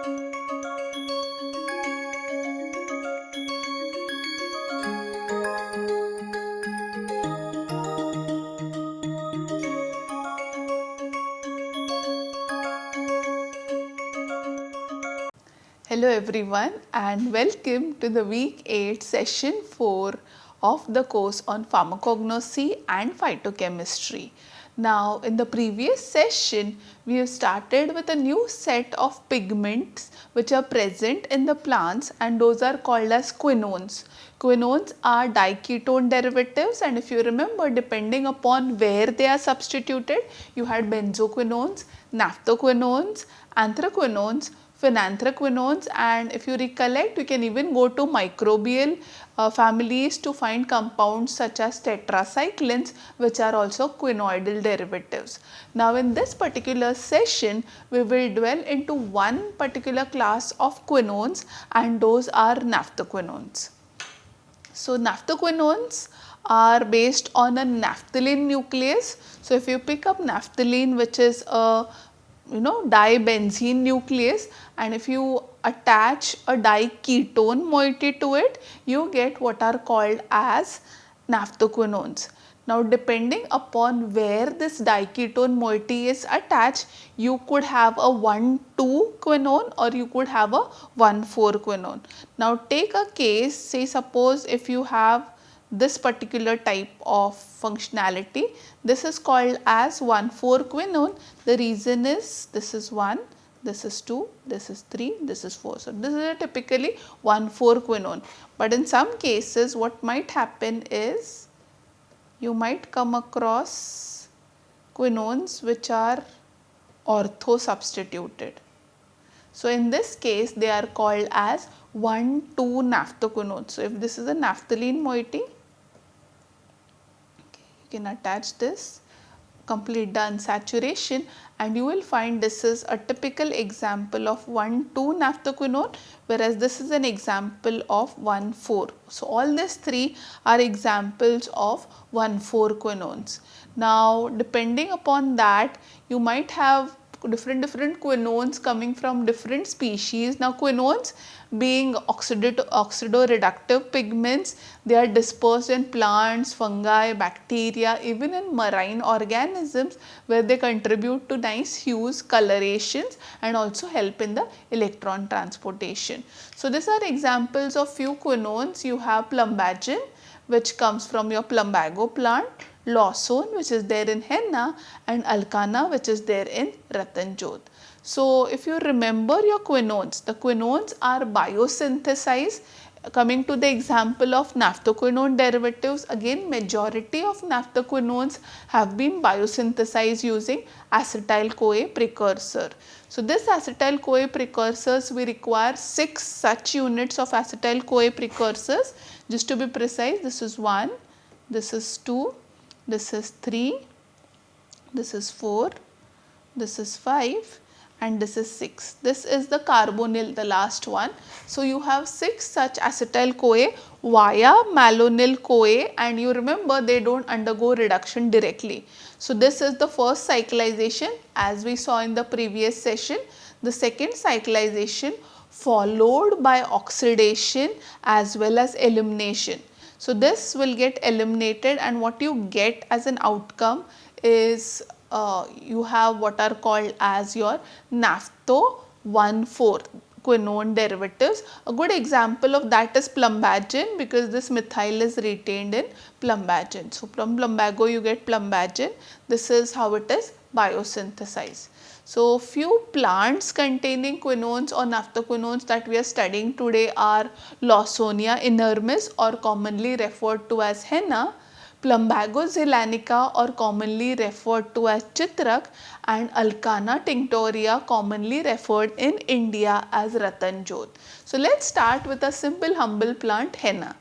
Hello everyone and welcome to the week 8 session 4 of the course on pharmacognosy and phytochemistry. Now in the previous session we have started with a new set of pigments which are present in the plants, and those are called as quinones. Quinones are diketone derivatives, and if you remember, depending upon where they are substituted, you had benzoquinones, naphthoquinones, anthraquinones, phenanthraquinones, and if you recollect, you can even go to microbial families to find compounds such as tetracyclines, which are also quinoidal derivatives. Now in this particular session we will dwell into one particular class of quinones, and those are naphthoquinones. So naphthoquinones are based on a naphthalene nucleus. So if you pick up naphthalene, which is a dibenzene nucleus, and if you attach a diketone moiety to it, you get what are called as naphthoquinones. Now depending upon where this diketone moiety is attached, you could have a 1,2 quinone or you could have a 1,4 quinone. Now take a case, say suppose if you have this particular type of functionality, this is called as 1,4 quinone. The reason is this is 1, this is 2, this is 3, this is 4. So this is a typically 1,4 quinone. But in some cases what might happen is you might come across quinones which are ortho substituted. So in this case they are called as 1,2 naphthoquinones. So if this is a naphthalene moiety, you can attach this, complete the unsaturation, and you will find this is a typical example of 1,2 naphthoquinone, whereas this is an example of 1,4. So all these three are examples of 1,4 quinones. Now depending upon that, you might have different quinones coming from different species. Now quinones being oxidoreductive pigments, they are dispersed in plants, fungi, bacteria, even in marine organisms, where they contribute to nice hues, colorations, and also help in the electron transportation. So these are examples of few quinones. You have plumbagin, which comes from your plumbago plant, lawsone, which is there in henna, and alkana, which is there in Ratanjot. So if you remember your quinones, the quinones are biosynthesized. Coming to the example of naphthoquinone derivatives, again majority of naphthoquinones have been biosynthesized using acetyl-CoA precursor. So this acetyl-CoA precursors, we require 6 such units of acetyl-CoA precursors. Just to be precise, this is 1, this is 2, this is 3, this is 4, this is 5, and this is 6. This is the carbonyl, the last one. So you have 6 such acetyl-CoA via malonyl-CoA, and you remember they don't undergo reduction directly. So this is the first cyclization as we saw in the previous session. The second cyclization followed by oxidation as well as elimination. So this will get eliminated, and what you get as an outcome is you have what are called as your naphthol 1,4 quinone derivatives. A good example of that is plumbagin, because this methyl is retained in plumbagin. So from plumbago you get plumbagin. This is how it is biosynthesized. So few plants containing quinones or naphthoquinones that we are studying today are Lawsonia inermis, or commonly referred to as henna, Plumbago zeylanica, or commonly referred to as chitrak, and Alkana tinctoria, commonly referred in India as Ratanjot. So let's start with a simple humble plant, henna.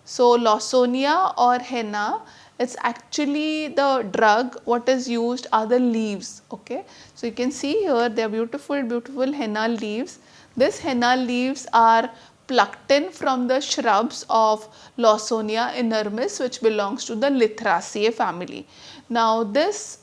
So Lawsonia or henna, it's actually the drug. What is used are the leaves. Okay, so you can see here they are beautiful henna leaves. This henna leaves are plucked in from the shrubs of Lawsonia inermis, which belongs to the Lythraceae family. Now this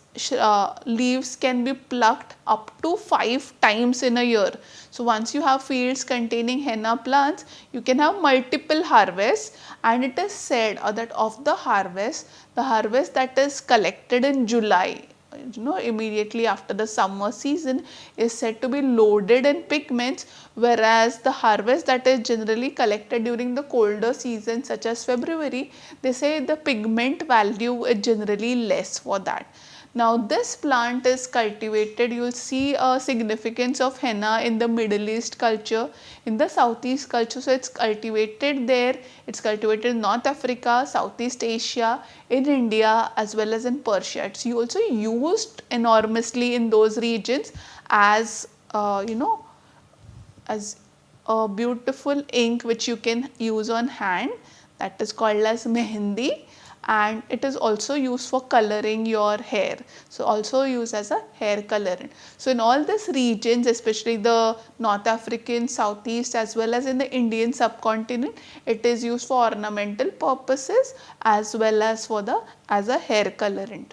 leaves can be plucked up to 5 times in a year. So once you have fields containing henna plants, you can have multiple harvests, and it is said that of the harvest that is collected in July, immediately after the summer season, is said to be loaded in pigments, whereas the harvest that is generally collected during the colder season such as February, they say the pigment value is generally less for that. Now this plant is cultivated, you will see a significance of henna in the Middle East culture, in the Southeast culture. So it's cultivated there, it's cultivated in North Africa, Southeast Asia, in India as well as in Persia. It's also used enormously in those regions as as a beautiful ink which you can use on hand, that is called as mehendi, and it is also used for coloring your hair. So also used as a hair colorant. So in all these regions, especially the North African, Southeast as well as in the Indian subcontinent, it is used for ornamental purposes as well as for as a hair colorant.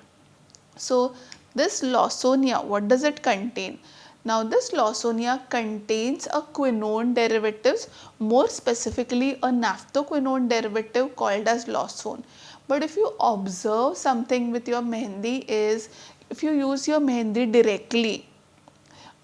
So this Lawsonia, what does it contain? Now this Lawsonia contains a quinone derivatives, more specifically a naphthoquinone derivative called as lawsone. But if you observe something with your mehendi is, if you use your mehendi directly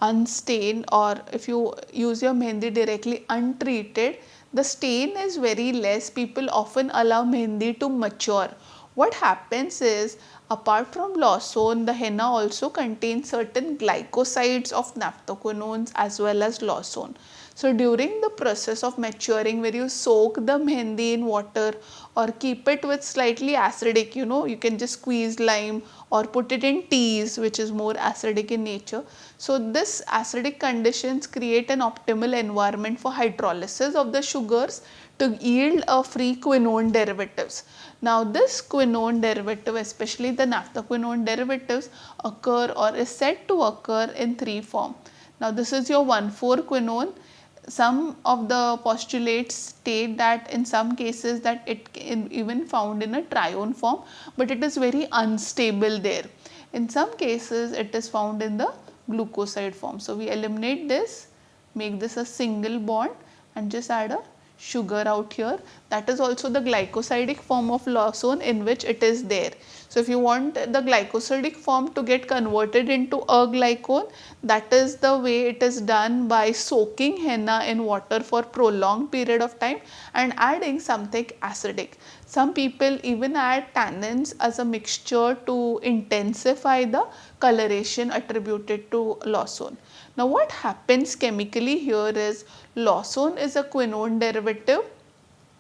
unstained, or if you use your mehendi directly untreated, the stain is very less. People often allow mehendi to mature. What happens is, apart from lawsone, the henna also contains certain glycosides of naphthoquinones as well as lawsone. So during the process of maturing, where you soak the mehendi in water or keep it with slightly acidic, you can just squeeze lime or put it in teas which is more acidic in nature. So this acidic conditions create an optimal environment for hydrolysis of the sugars to yield a free quinone derivatives. Now this quinone derivative, especially the naphthoquinone derivatives, occur or is said to occur in 3 forms. Now this is your 1,4-quinone. Some of the postulates state that in some cases that it can even found in a trione form, but it is very unstable there. In some cases it is found in the glucoside form. So we eliminate this, make this a single bond and just add a sugar out here. That is also the glycosidic form of lawsone in which it is there. So if you want the glycosidic form to get converted into a glycone, that is the way it is done by soaking henna in water for prolonged period of time and adding something acidic. Some people even add tannins as a mixture to intensify the coloration attributed to lawsone. Now what happens chemically here is, lawsone is a quinone derivative,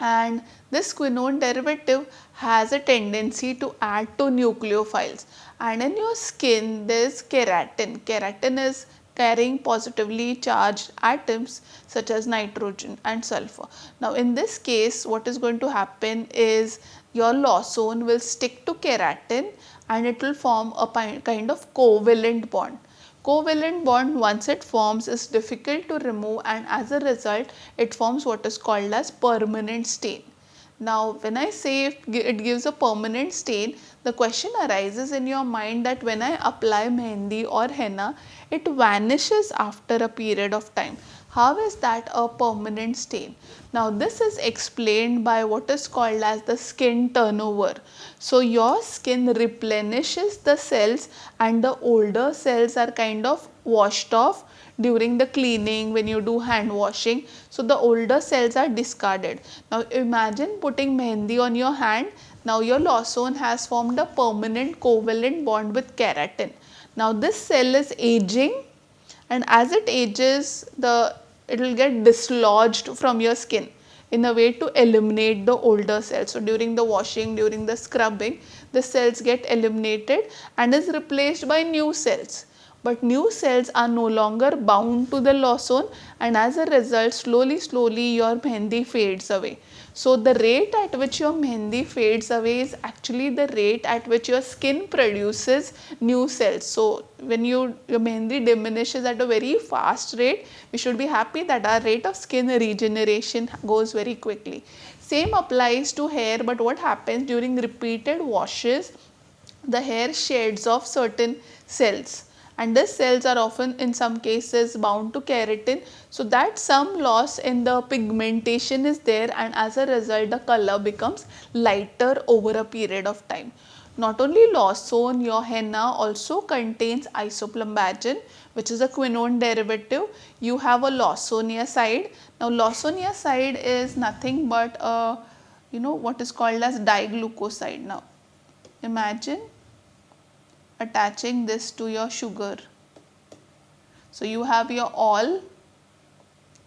and this quinone derivative has a tendency to add to nucleophiles, and in your skin there is keratin. Keratin is carrying positively charged atoms such as nitrogen and sulfur. Now in this case, what is going to happen is, your lawsone will stick to keratin and it will form a kind of covalent bond. Covalent bond, once it forms, is difficult to remove, and as a result it forms what is called as permanent stain. Now when I say it gives a permanent stain, the question arises in your mind that when I apply mehendi or henna, it vanishes after a period of time. How is that a permanent stain? Now this is explained by what is called as the skin turnover. So your skin replenishes the cells and the older cells are kind of washed off during the cleaning when you do hand washing. So the older cells are discarded. Now imagine putting mehendi on your hand. Now your lawsone has formed a permanent covalent bond with keratin. Now this cell is aging, and as it ages, it will get dislodged from your skin in a way to eliminate the older cells. So during the washing, during the scrubbing, the cells get eliminated and is replaced by new cells. But new cells are no longer bound to the lawsone, and as a result, slowly your mehendi fades away. So the rate at which your mehendi fades away is actually the rate at which your skin produces new cells. So when your mehendi diminishes at a very fast rate, we should be happy that our rate of skin regeneration goes very quickly. Same applies to hair, but what happens during repeated washes, the hair sheds off certain cells, and these cells are often in some cases bound to keratin, so that some loss in the pigmentation is there, and as a result the color becomes lighter over a period of time. Not only Lawsone, your henna also contains isoplumbagen, which is a quinone derivative. You have a lawsoniazide. Now lawsoniazide is nothing but a what is called as diglucoside. Now imagine attaching this to your sugar. So you have your all,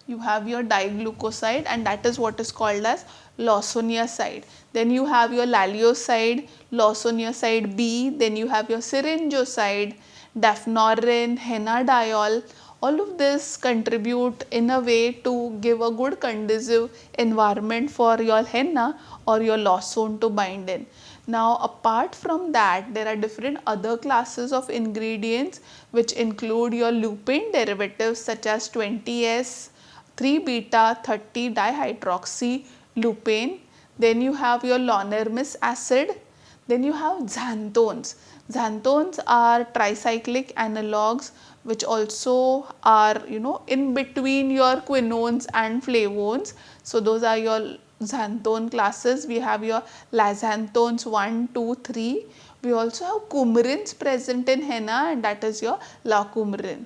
you have your diglucoside, and that is what is called as lawsoniazide. Then you have your lallioside, lawsoniazide B, then you have your syringoside, daphnoriin, henadiol. All of this contribute in a way to give a good conducive environment for your henna or your lawsone to bind in. Now apart from that, there are different other classes of ingredients which include your lupine derivatives such as 20S, 3 beta 30 dihydroxy lupane. Then you have your lonermis acid. Then you have xanthones. Xanthones are tricyclic analogues which also are in between your quinones and flavones. So those are your xanthone classes. We have your lactanthones 1, 2, 3. We also have coumarins present in henna, and that is your lacoumarin.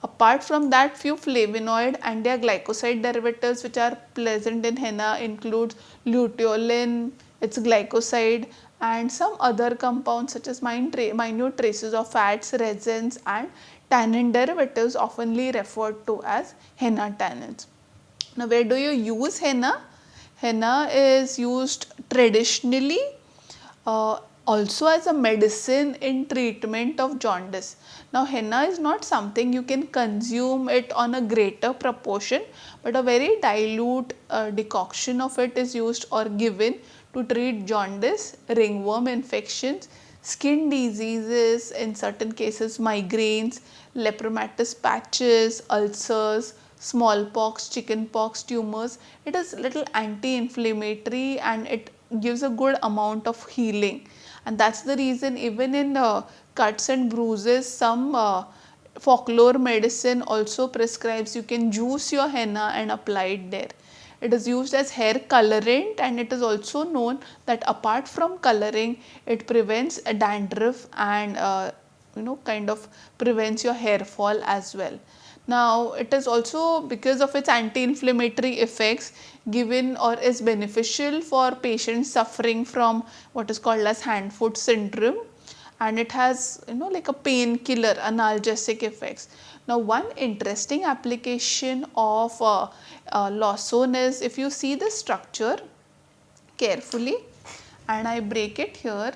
Apart from that, few flavonoid and their glycoside derivatives which are present in henna includes luteolin, its glycoside, and some other compounds such as minute traces of fats, resins, and tannin derivatives, oftenly referred to as henna tannins. Now where do you use henna? Henna is used traditionally also as a medicine in treatment of jaundice. Now henna is not something you can consume it on a greater proportion, but a very dilute decoction of it is used or given to treat jaundice, ringworm infections, skin diseases, in certain cases migraines, lepromatous patches, ulcers, smallpox, chickenpox, tumors. It is little anti-inflammatory and it gives a good amount of healing, and that is the reason even in cuts and bruises, some folklore medicine also prescribes you can juice your henna and apply it there. It is used as hair colorant, and it is also known that apart from coloring, it prevents dandruff and kind of prevents your hair fall as well. Now it is also, because of its anti-inflammatory effects, given or is beneficial for patients suffering from what is called as hand-foot syndrome, and it has like a painkiller analgesic effects. Now one interesting application of lawsone is, if you see the structure carefully and I break it here,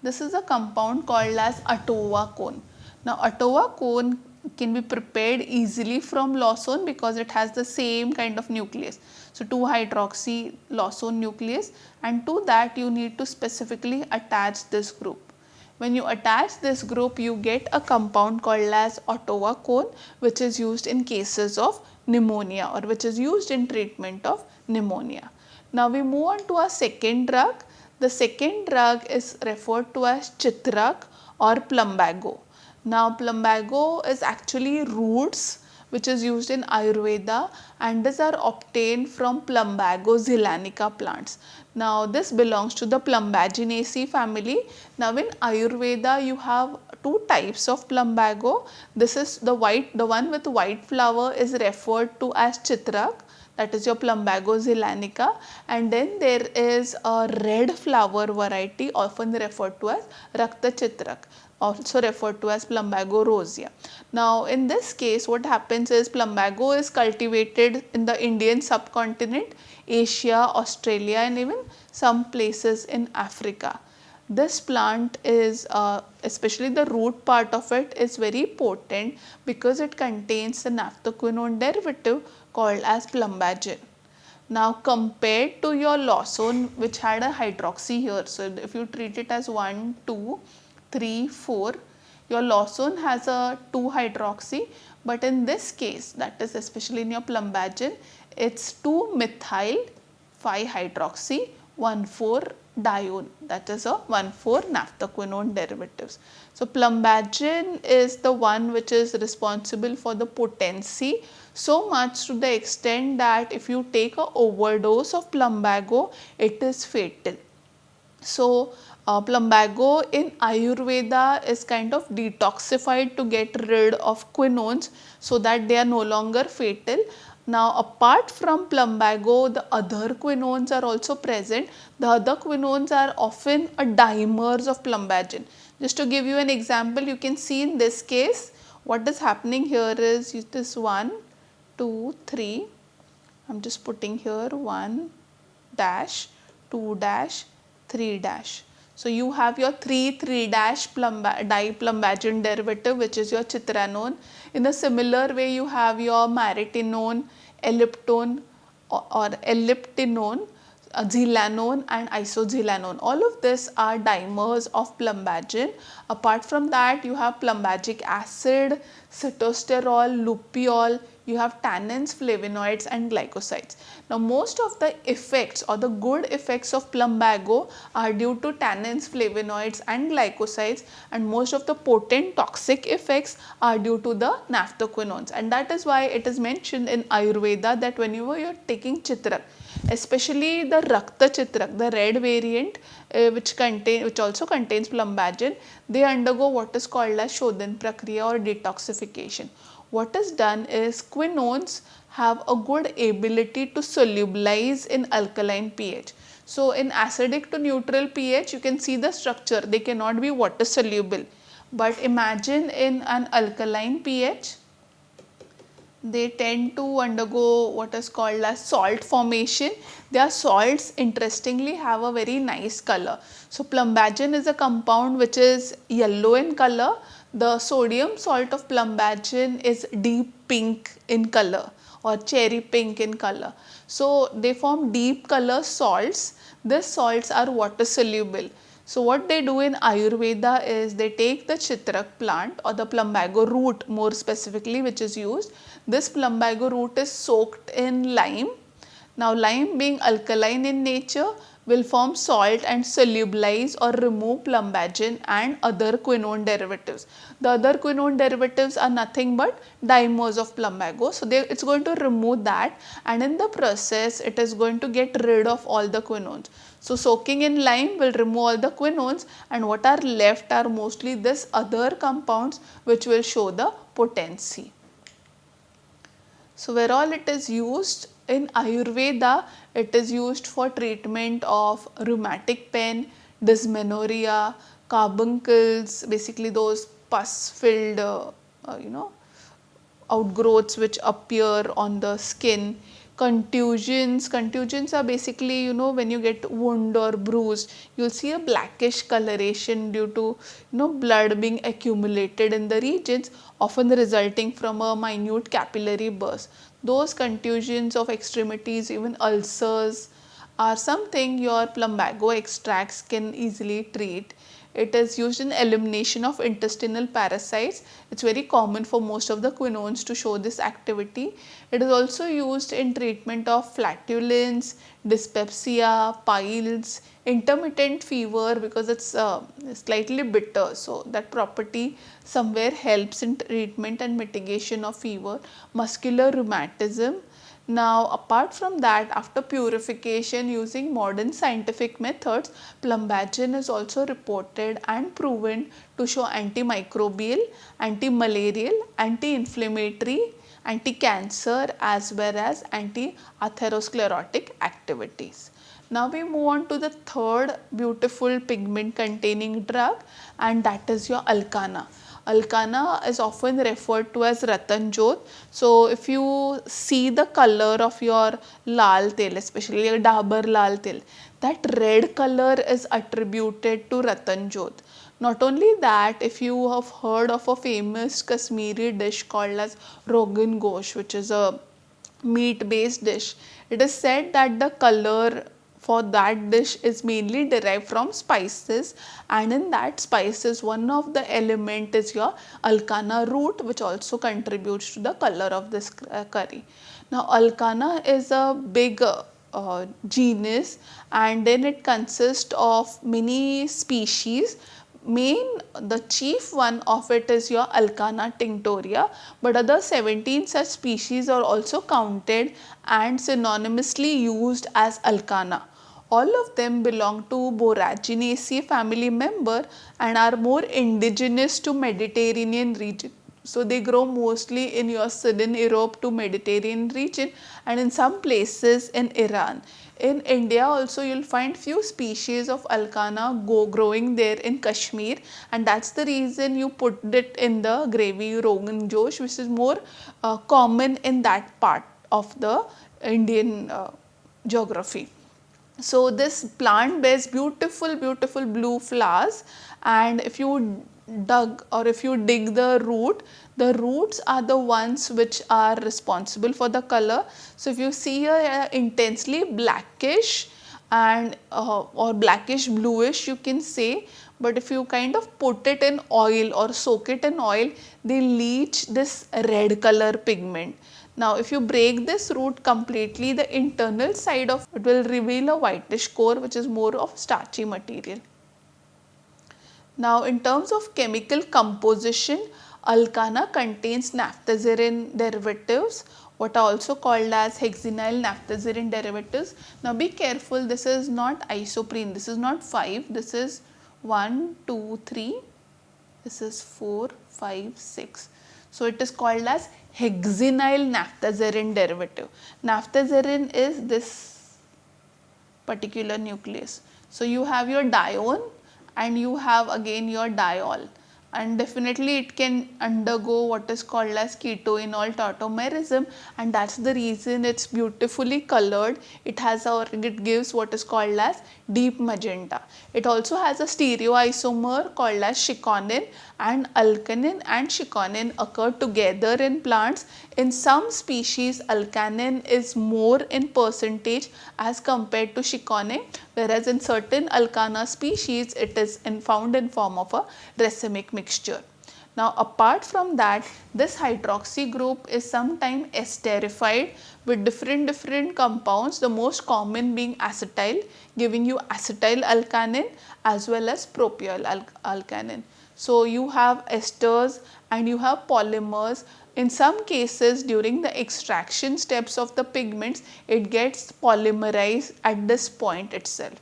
this is a compound called as atowacone. Now atowacone can be prepared easily from lawsone because it has the same kind of nucleus. So 2-hydroxy lawsone nucleus, and to that you need to specifically attach this group. When you attach this group, you get a compound called as atowacone, which is used in cases of pneumonia or which is used in treatment of pneumonia. Now we move on to our second drug. The second drug is referred to as chitrak or plumbago. Now plumbago is actually roots which is used in Ayurveda, and these are obtained from Plumbago zeylanica plants. Now this belongs to the Plumbaginaceae family. Now in Ayurveda you have two types of plumbago. This is the one with white flower is referred to as chitrak, that is your Plumbago zeylanica, and then there is a red flower variety often referred to as Rakta chitrak, also referred to as Plumbago rosea. Now in this case what happens is, plumbago is cultivated in the Indian subcontinent, Asia, Australia, and even some places in Africa. This plant is especially the root part of it is very potent because it contains the naphthoquinone derivative called as plumbagen. Now compared to your lawsone which had a hydroxy here, so if you treat it as 1, 2, 3, 4, your lawsone has a 2-hydroxy, but in this case, that is especially in your plumbagen, it's 2-methyl 5-hydroxy 1,4-dione, that is a 1,4-naphthoquinone derivatives. So plumbagin is the one which is responsible for the potency, so much to the extent that if you take a overdose of plumbago, it is fatal. So plumbago in Ayurveda is kind of detoxified to get rid of quinones so that they are no longer fatal. Now apart from plumbago, the other quinones are also present. The other quinones are often a dimers of plumbagin. Just to give you an example, you can see in this case what is happening here is this 1, 2, 3. I am just putting here 1 dash, 2 dash, 3 dash. So you have your 3 dash diplumbagin derivative, which is your chitranone. In a similar way, you have your maritinone, elliptone or elliptinone, xylanone and isoxylanone. All of this are dimers of plumbagin. Apart from that, you have plumbagic acid, sitosterol, lupiol, you have tannins, flavonoids and glycosides. Now most of the effects or the good effects of plumbago are due to tannins, flavonoids and glycosides, and most of the potent toxic effects are due to the naphthoquinones, and that is why it is mentioned in Ayurveda that whenever you are taking chitrak, especially the Rakta Chitrak, the red variant which also contains plumbagin, they undergo what is called as Shodhan Prakriya or detoxification. What is done is quinones have a good ability to solubilize in alkaline pH. So in acidic to neutral pH, you can see the structure, they cannot be water soluble. But imagine in an alkaline pH, they tend to undergo what is called as salt formation. Their salts interestingly have a very nice color. So plumbagin is a compound which is yellow in color. The sodium salt of plumbagin is deep pink in color or cherry pink in color. So they form deep color salts. These salts are water soluble. So what they do in Ayurveda is they take the chitrak plant or the plumbago root more specifically, which is used. This plumbago root is soaked in lime. Now lime being alkaline in nature will form salt and solubilize or remove plumbagin and other quinone derivatives. The other quinone derivatives are nothing but dimers of plumbago. So it is going to remove that, and in the process it is going to get rid of all the quinones. So soaking in lime will remove all the quinones, and what are left are mostly this other compounds which will show the potency. So where all it is used in Ayurveda, it is used for treatment of rheumatic pain, dysmenorrhea, carbuncles, basically those pus filled outgrowths which appear on the skin. Contusions are basically, when you get wound or bruised, you'll see a blackish coloration due to, blood being accumulated in the regions, often resulting from a minute capillary burst. Those contusions of extremities, even ulcers, are something your plumbago extracts can easily treat. It is used in elimination of intestinal parasites. It's very common for most of the quinones to show this activity. It is also used in treatment of flatulence, dyspepsia, piles, intermittent fever, because it's slightly bitter. So that property somewhere helps in treatment and mitigation of fever, muscular rheumatism. Now apart from that, after purification using modern scientific methods, plumbagin is also reported and proven to show antimicrobial, anti-malarial, anti-inflammatory, anti-cancer as well as anti-atherosclerotic activities. Now we move on to the third beautiful pigment containing drug, and that is your alkana. Alkana is often referred to as Ratan Jot. So if you see the color of your lal tel, especially your Dabur lal tel, that red color is attributed to Ratan Jot. Not only that, if you have heard of a famous Kashmiri dish called as Rogan Gosh, which is a meat based dish, it is said that the color for that dish is mainly derived from spices, and in that spices one of the element is your alkana root, which also contributes to the color of this curry. Now alkana is a big genus, and then it consists of many species. The chief one of it is your Alcana tinctoria, but other 17 such species are also counted and synonymously used as Alcana. All of them belong to Boraginaceae family member and are more indigenous to Mediterranean region. So they grow mostly in your southern Europe to Mediterranean region and in some places in Iran. In India also you will find few species of Alcana growing there in Kashmir, and that's the reason you put it in the gravy Rogan Josh, which is more common in that part of the Indian geography. So this plant bears beautiful blue flowers, and if you dig the roots are the ones which are responsible for the color. So if you see here intensely blackish and or blackish bluish you can say, but if you kind of put it in oil or soak it in oil, they leach this red color pigment. Now if you break this root completely, the internal side of it will reveal a whitish core which is more of starchy material. Now in terms of chemical composition, Alcana contains naphthazerin derivatives, what are also called as hexenyl naphthazerin derivatives. Now be careful, this is not isoprene, this is not 5, this is 1, 2, 3, this is 4, 5, 6. So it is called as hexenyl naphthazerin derivative. Naphthazerin is this particular nucleus. So you have your dione and you have again your diol, and definitely it can undergo what is called as ketoenol tautomerism, and that's the reason it's beautifully colored. It gives what is called as deep magenta. It also has a stereoisomer called as chiconin, and alkanin and chiconin occur together in plants. In some species alkanin is more in percentage as compared to chiconin, whereas in certain Alcana species it is found in form of a racemic mixture. Now apart from that, this hydroxy group is sometimes esterified with different compounds, the most common being acetyl, giving you acetyl alkanin as well as propyl alkanin. So you have esters and you have polymers. In some cases during the extraction steps of the pigments, it gets polymerized at this point itself.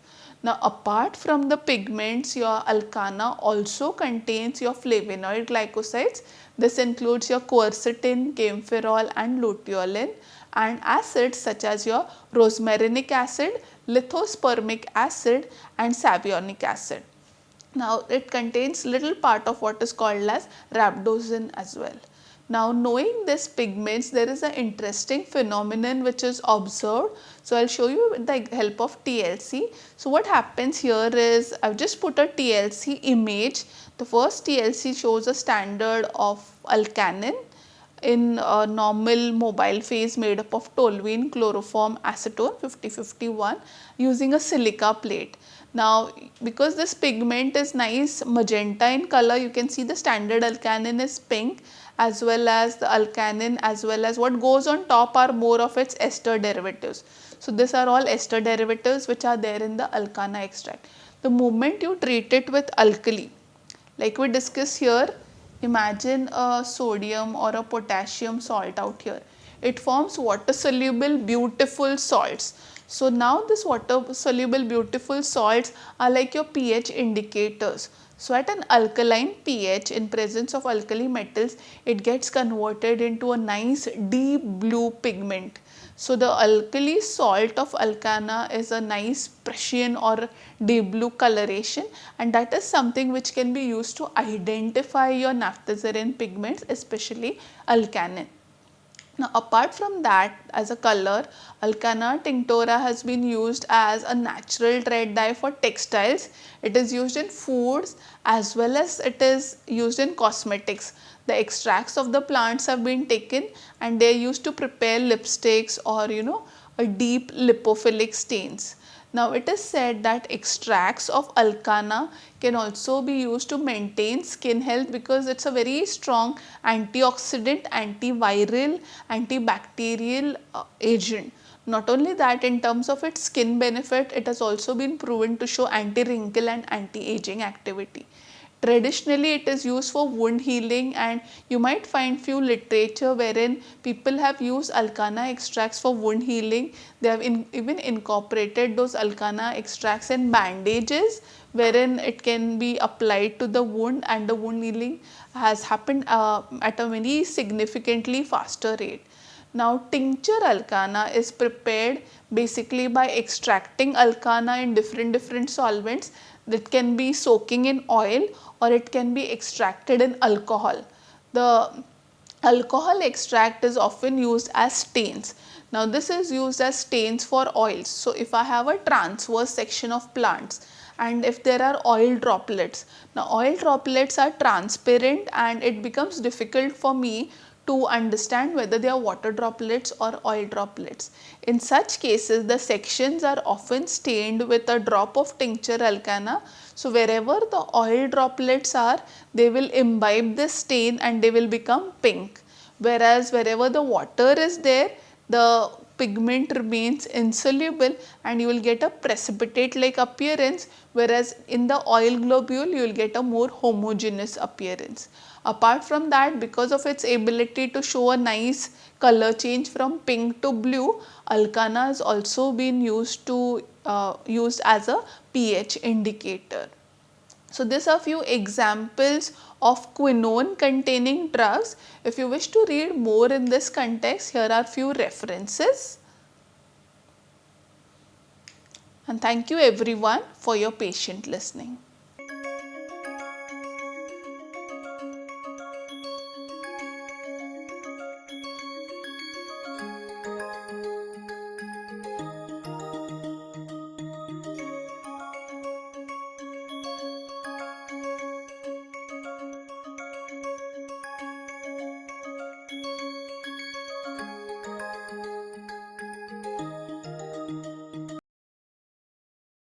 Now apart from the pigments, your Alcana also contains your flavonoid glycosides. This includes your quercetin, camphorol and luteolin, and acids such as your rosmarinic acid, lithospermic acid and savionic acid. Now it contains little part of what is called as rhabdosin as well. Now knowing this pigments, there is an interesting phenomenon which is observed. So I'll show you with the help of TLC. So what happens here is, I've just put a TLC image. The first TLC shows a standard of alkanin in a normal mobile phase made up of toluene, chloroform, acetone 50-51 using a silica plate. Now because this pigment is nice magenta in color, you can see the standard alkanin is pink, as well as the alkanin, as well as what goes on top are more of its ester derivatives. So these are all ester derivatives which are there in the Alcana extract. The moment you treat it with alkali, like we discussed here, imagine a sodium or a potassium salt out here. It forms water soluble beautiful salts. So now this water soluble beautiful salts are like your pH indicators. So at an alkaline pH, in presence of alkali metals, it gets converted into a nice deep blue pigment. So the alkali salt of Alcana is a nice Prussian or deep blue coloration, and that is something which can be used to identify your naphthazerin pigments, especially alkanin. Now apart from that, as a color, Alcana tinctoria has been used as a natural red dye for textiles. It is used in foods as well as it is used in cosmetics. The extracts of the plants have been taken and they are used to prepare lipsticks or a deep lipophilic stains. Now it is said that extracts of Alcana can also be used to maintain skin health because it's a very strong antioxidant, antiviral, antibacterial agent. Not only that, in terms of its skin benefit, it has also been proven to show anti-wrinkle and anti-aging activity. Traditionally, it is used for wound healing, and you might find few literature wherein people have used alkana extracts for wound healing. They have even incorporated those alkana extracts in bandages, wherein it can be applied to the wound, and the wound healing has happened at a very significantly faster rate. Now, tincture alkana is prepared basically by extracting alkana in different solvents. That can be soaking in oil, or it can be extracted in alcohol. The alcohol extract is often used as stains. Now, this is used as stains for oils. So, if I have a transverse section of plants, and if there are oil droplets, now oil droplets are transparent, and it becomes difficult for me to understand whether they are water droplets or oil droplets. In such cases, the sections are often stained with a drop of tincture alkana. So, wherever the oil droplets are, they will imbibe this stain and they will become pink. Whereas, wherever the water is there, the pigment remains insoluble and you will get a precipitate like appearance, whereas in the oil globule you will get a more homogeneous appearance. Apart from that, because of its ability to show a nice color change from pink to blue, alkana has also been used as a pH indicator. So, these are few examples of quinone containing drugs. If you wish to read more in this context, here are few references. And thank you everyone for your patient listening.